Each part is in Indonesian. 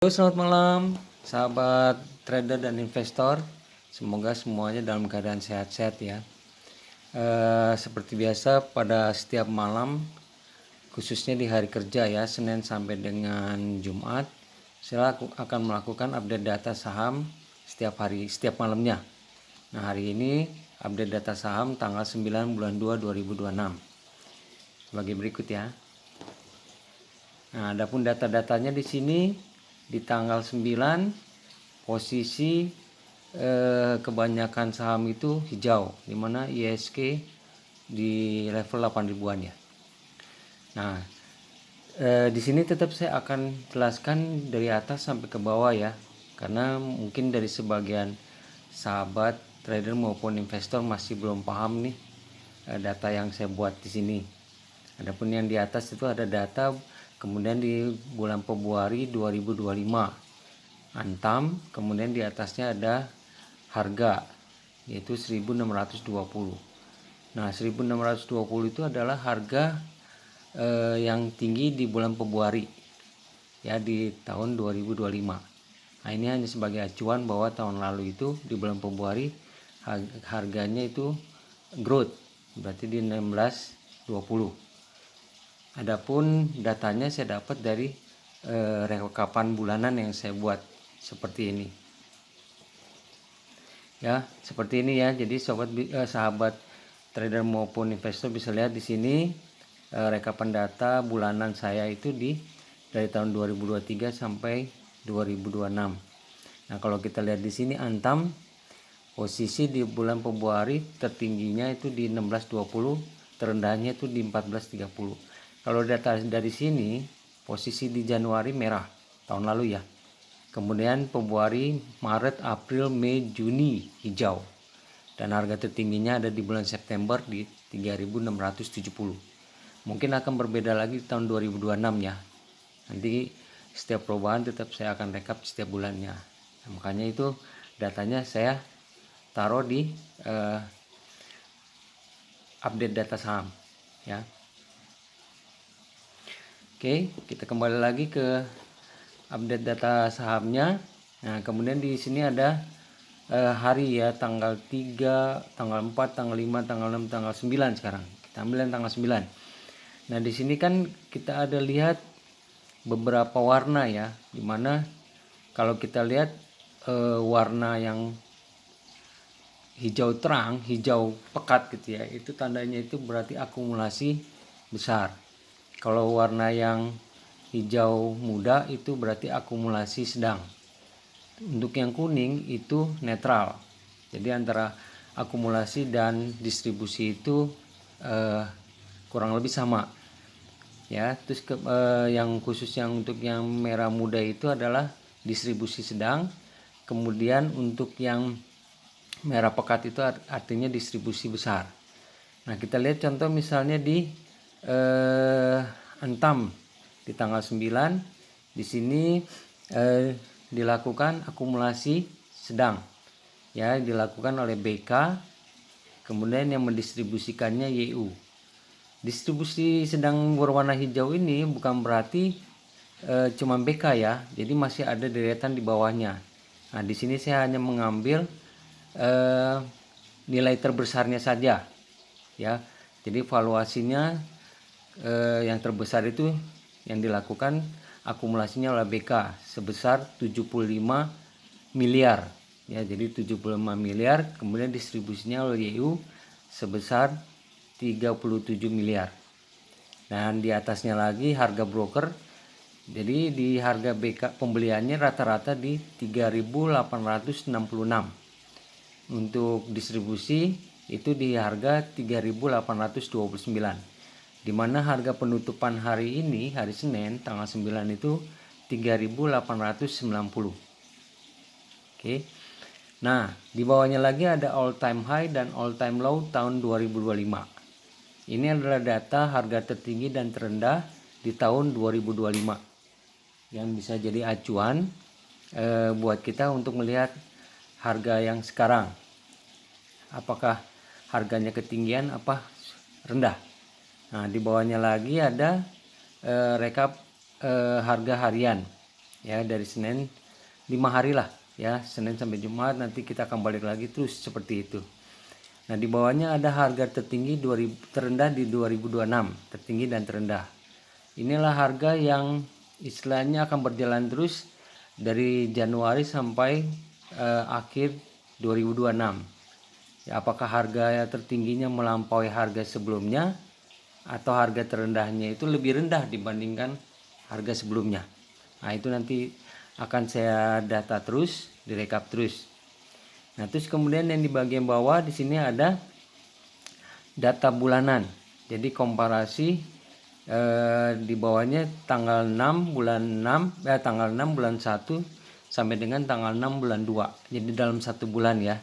Halo, selamat malam sahabat trader dan investor. Semoga semuanya dalam keadaan sehat-sehat ya. Seperti biasa pada setiap malam, khususnya di hari kerja ya, Senin sampai dengan Jumat, saya akan melakukan update data saham setiap hari, setiap malamnya. Nah, hari ini update data saham tanggal 9 bulan 2 2026 sebagai berikut ya. Nah, adapun data-datanya di sini di tanggal 9 posisi kebanyakan saham itu hijau, dimana ISK di level 8 ribuan ya. Nah, di sini tetap saya akan jelaskan dari atas sampai ke bawah ya, karena mungkin dari sebagian sahabat trader maupun investor masih belum paham nih data yang saya buat di sini. Adapun yang di atas itu ada data kemudian di bulan Februari 2025 Antam, kemudian di atasnya ada harga yaitu 1620. Nah, 1620 itu adalah harga yang tinggi di bulan Februari ya di tahun 2025. Nah, ini hanya sebagai acuan bahwa tahun lalu itu di bulan Februari harganya itu growth, berarti di 1620. Adapun datanya saya dapat dari rekapan bulanan yang saya buat seperti ini. Ya, seperti ini ya. Jadi sahabat trader maupun investor bisa lihat di sini rekapan data bulanan saya itu dari tahun 2023 sampai 2026. Nah, kalau kita lihat di sini Antam posisi di bulan Februari tertingginya itu di 1620, terendahnya itu di 1430. Kalau data dari sini posisi di Januari merah tahun lalu ya. Kemudian Februari, Maret, April, Mei, Juni hijau. Dan harga tertingginya ada di bulan September di 3670. Mungkin akan berbeda lagi di tahun 2026 ya. Nanti setiap perubahan tetap saya akan rekap setiap bulannya. Nah, makanya itu datanya saya taruh di update data saham ya. Oke, kita kembali lagi ke update data sahamnya. Nah, kemudian di sini ada hari ya, tanggal 3, tanggal 4, tanggal 5, tanggal 6, tanggal 9 sekarang. Kita ambil yang tanggal 9. Nah, di sini kan kita ada lihat beberapa warna ya, dimana kalau kita lihat warna yang hijau terang, hijau pekat gitu ya, itu tandanya itu berarti akumulasi besar. Kalau warna yang hijau muda itu berarti akumulasi sedang. Untuk yang kuning itu netral. Jadi antara akumulasi dan distribusi itu kurang lebih sama. Ya, terus yang khusus yang untuk yang merah muda itu adalah distribusi sedang. Kemudian untuk yang merah pekat itu artinya distribusi besar. Nah, kita lihat contoh misalnya di Antam di tanggal 9 di sini dilakukan akumulasi sedang ya, dilakukan oleh BK, kemudian yang mendistribusikannya YU. Distribusi sedang berwarna hijau ini bukan berarti cuma BK ya, jadi masih ada deretan di bawahnya. Nah, di sini saya hanya mengambil nilai terbesarnya saja ya. Jadi valuasinya yang terbesar itu yang dilakukan akumulasinya oleh BK sebesar 75 miliar ya. Jadi 75 miliar, kemudian distribusinya oleh YU sebesar 37 miliar. Dan di atasnya lagi harga broker. Jadi di harga BK pembeliannya rata-rata di 3.866. Untuk distribusi itu di harga 3.829. Di mana harga penutupan hari ini, hari Senin tanggal 9 itu 3.890. Oke. Nah, di bawahnya lagi ada all time high dan all time low tahun 2025. Ini adalah data harga tertinggi dan terendah di tahun 2025 yang bisa jadi acuan buat kita untuk melihat harga yang sekarang. Apakah harganya ketinggian apa rendah. Nah, di bawahnya lagi ada rekap harga harian. ya, dari Senin 5 hari lah ya, Senin sampai Jumat, nanti kita akan balik lagi terus seperti itu. Nah, di bawahnya ada harga tertinggi terendah di 2026, tertinggi dan terendah. Inilah harga yang istilahnya akan berjalan terus dari Januari sampai akhir 2026. Ya, apakah harga tertingginya melampaui harga sebelumnya atau harga terendahnya itu lebih rendah dibandingkan harga sebelumnya. Nah, itu nanti akan saya data terus, direkap terus. Nah, terus kemudian yang di bagian bawah di sini ada data bulanan. Jadi komparasi di bawahnya tanggal 6 bulan 6 tanggal 6 bulan 1 sampai dengan tanggal 6 bulan 2. Jadi dalam 1 bulan ya.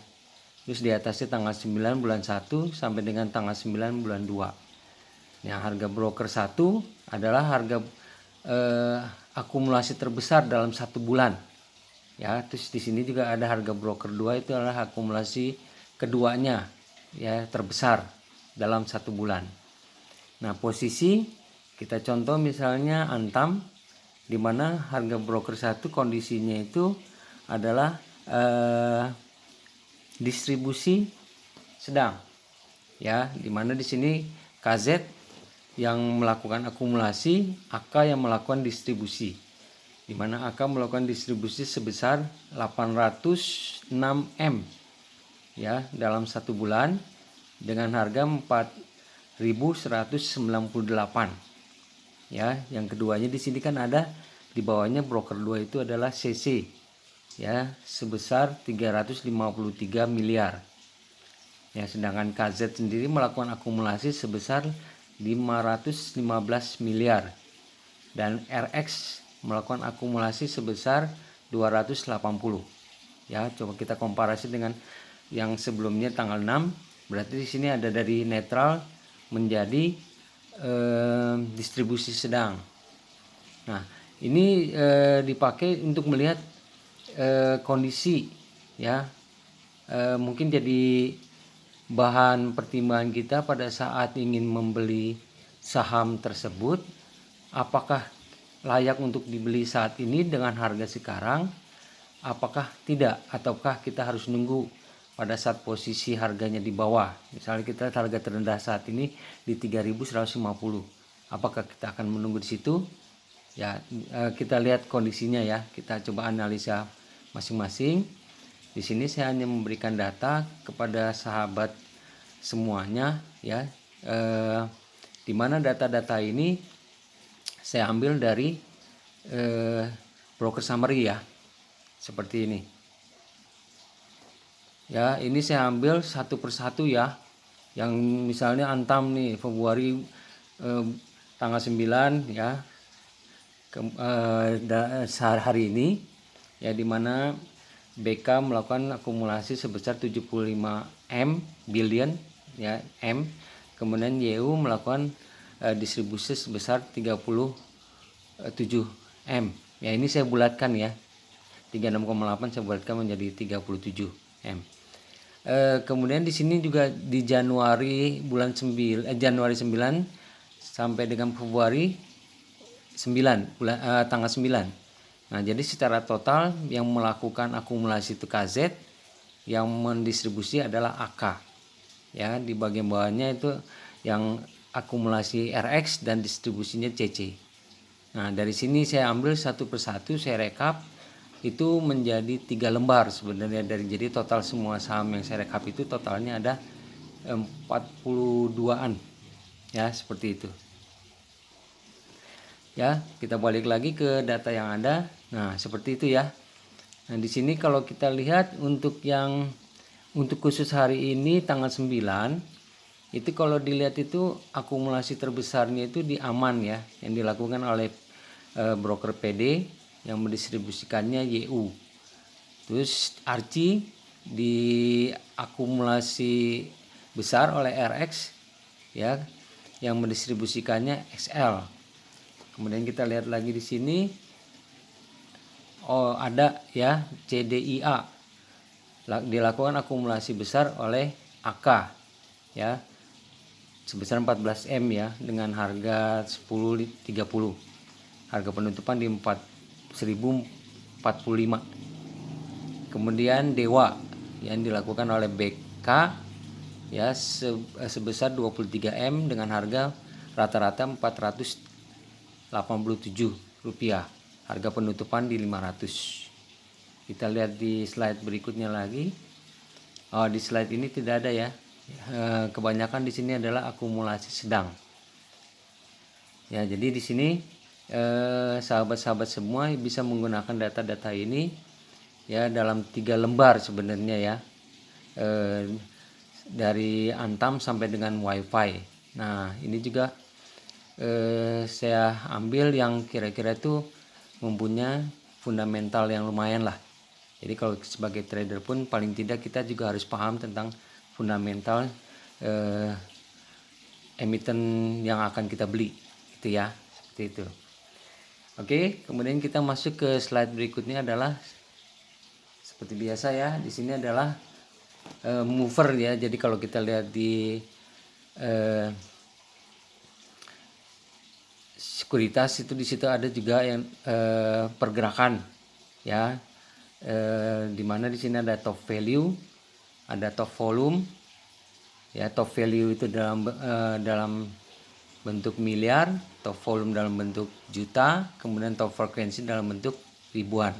Terus di atasnya tanggal 9 bulan 1 sampai dengan tanggal 9 bulan 2. Nah, harga broker 1 adalah harga akumulasi terbesar dalam 1 bulan. Ya, terus di sini juga ada harga broker 2, itu adalah akumulasi keduanya ya, terbesar dalam 1 bulan. Nah, posisi kita contoh misalnya Antam, di mana harga broker 1 kondisinya itu adalah distribusi sedang ya, dimana di sini KZ yang melakukan akumulasi, AK yang melakukan distribusi, dimana AK melakukan distribusi sebesar 806 M ya dalam 1 bulan dengan harga 4.198 ya. Yang keduanya di sini kan ada di bawahnya broker 2 itu adalah CC ya, sebesar 353 miliar. Ya, sedangkan KZ sendiri melakukan akumulasi sebesar 515 miliar dan RX melakukan akumulasi sebesar 280. Ya, coba kita komparasi dengan yang sebelumnya tanggal 6, berarti di sini ada dari netral menjadi distribusi sedang. Nah, ini dipakai untuk melihat kondisi ya, mungkin jadi bahan pertimbangan kita pada saat ingin membeli saham tersebut, apakah layak untuk dibeli saat ini dengan harga sekarang, apakah tidak, ataukah kita harus nunggu pada saat posisi harganya di bawah. Misalnya kita harga terendah saat ini di 3.150, apakah kita akan menunggu di situ ya? Kita lihat kondisinya ya, kita coba analisa masing-masing. Di sini saya hanya memberikan data kepada sahabat semuanya ya, di mana data-data ini saya ambil dari broker summary ya, seperti ini ya. Ini saya ambil satu persatu ya, yang misalnya Antam nih Februari tanggal 9 ya, hari ini ya, dimana BK melakukan akumulasi sebesar 75 M billion ya, M. Kemudian YU melakukan distribusi sebesar 37 M. Ya, ini saya bulatkan ya. 36,8 saya bulatkan menjadi 37 M. Kemudian di sini juga di Januari bulan 9 Januari 9 sampai dengan Februari 9 tanggal 9. Nah, jadi secara total yang melakukan akumulasi itu KZ, yang mendistribusi adalah AK. Ya, di bagian bawahnya itu yang akumulasi RX dan distribusinya CC. Nah, dari sini saya ambil satu persatu, saya rekap, itu menjadi 3 lembar sebenarnya. Jadi total semua saham yang saya rekap itu totalnya ada 42-an. Ya, seperti itu. Ya, kita balik lagi ke data yang ada. Nah, seperti itu ya. Nah, di sini kalau kita lihat untuk khusus hari ini tanggal 9, itu kalau dilihat itu akumulasi terbesarnya itu di Aman ya, yang dilakukan oleh broker PD yang mendistribusikannya YU. Terus Archie di akumulasi besar oleh RX ya, yang mendistribusikannya XL. Kemudian kita lihat lagi di sini, ada ya CDIA dilakukan akumulasi besar oleh AK ya, sebesar 14 M ya, dengan harga 10.30. Harga penutupan di 41 1045. Kemudian Dewa yang dilakukan oleh BK ya sebesar 23M dengan harga rata-rata Rp487. Harga penutupan di 500. Kita lihat di slide berikutnya lagi. Di slide ini tidak ada ya. Kebanyakan di sini adalah akumulasi sedang. Ya, jadi di sini sahabat-sahabat semua bisa menggunakan data-data ini ya dalam 3 lembar sebenarnya ya, dari Antam sampai dengan WiFi. Nah, ini juga saya ambil yang kira-kira itu mempunyai fundamental yang lumayan lah. Jadi kalau sebagai trader pun paling tidak kita juga harus paham tentang fundamental emiten yang akan kita beli, gitu ya, seperti itu. Oke, kemudian kita masuk ke slide berikutnya adalah seperti biasa ya. Di sini adalah mover ya. Jadi kalau kita lihat di sekuritas itu di situ ada juga yang pergerakan ya. Dimana di sini ada top value, ada top volume ya. Top value itu dalam bentuk miliar, top volume dalam bentuk juta, kemudian top frekuensi dalam bentuk ribuan.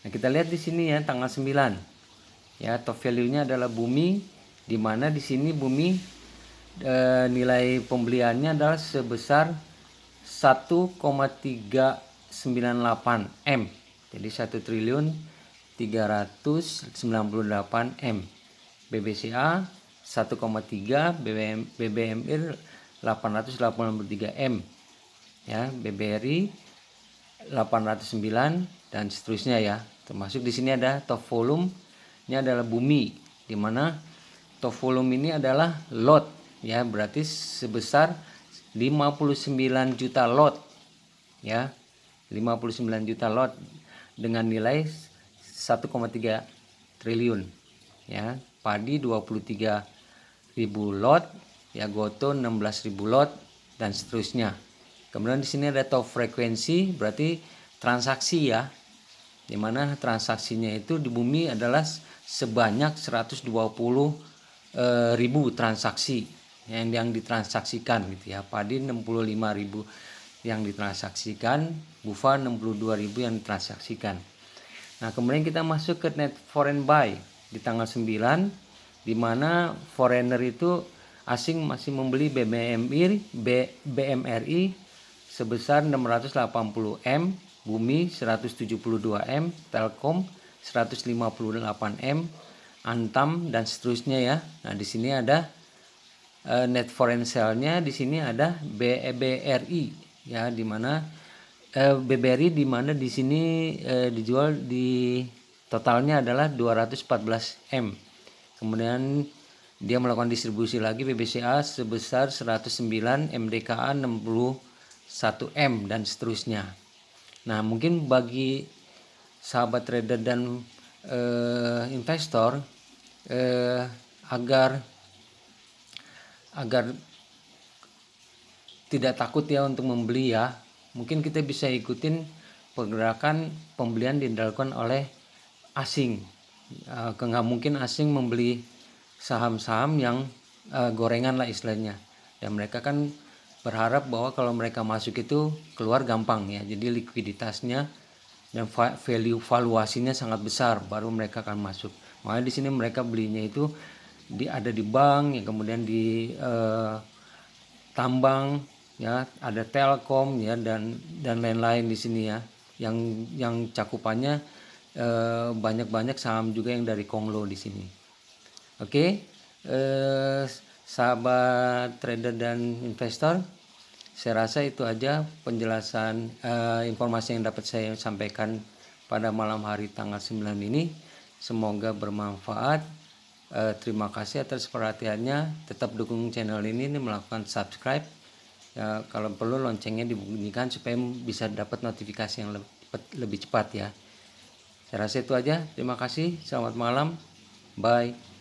Nah, kita lihat di sini ya tanggal 9 ya, top value-nya adalah bumi, di mana di sini bumi nilai pembeliannya adalah sebesar 1,398 M. Jadi 1.398 M. BBCA 1,3, BBMR 883 M. Ya, BBRI 809 dan seterusnya ya. Termasuk di sini ada top volume, ini adalah bumi, di mana top volume ini adalah lot ya, berarti sebesar 59 juta lot ya. 59 juta lot dengan nilai 1,3 triliun ya. Padi 23.000 lot ya, goto 16.000 lot dan seterusnya. Kemudian di sini ada top frekuensi, berarti transaksi ya, dimana transaksinya itu di bumi adalah sebanyak 120.000 transaksi yang ditransaksikan gitu ya. Padi 65.000 yang ditransaksikan, Bufa 62.000 yang ditransaksikan. Nah, kemudian kita masuk ke net foreign buy di tanggal 9, di mana foreigner itu asing masih membeli BMRI sebesar 680 M, Bumi 172 M, Telkom 158 M, Antam dan seterusnya ya. Nah, di sini ada net foreign sale-nya, di sini ada BRI ya, di mana BBRI di mana di sini dijual di totalnya adalah 214 M. Kemudian dia melakukan distribusi lagi BBCA sebesar 109, MDKA 61 M dan seterusnya. Nah, mungkin bagi sahabat trader dan investor agar tidak takut ya untuk membeli ya, mungkin kita bisa ikutin pergerakan pembelian dilakukan oleh asing. Nggak mungkin asing membeli saham-saham yang gorengan lah istilahnya. Dan mereka kan berharap bahwa kalau mereka masuk itu keluar gampang ya. Jadi likuiditasnya dan value valuasinya sangat besar baru mereka akan masuk. Makanya di sini mereka belinya itu ada di bank, yang kemudian di tambang ya, ada Telkom ya dan lain-lain di sini ya. Yang cakupannya banyak saham juga yang dari Konglo di sini. Oke, sahabat trader dan investor, saya rasa itu aja penjelasan informasi yang dapat saya sampaikan pada malam hari tanggal 9 ini. Semoga bermanfaat. Terima kasih atas perhatiannya. Tetap dukung channel ini melakukan subscribe. Ya, kalau perlu loncengnya dibunyikan supaya bisa dapat notifikasi yang lebih cepat ya. Saya rasa itu aja. Terima kasih. Selamat malam. Bye.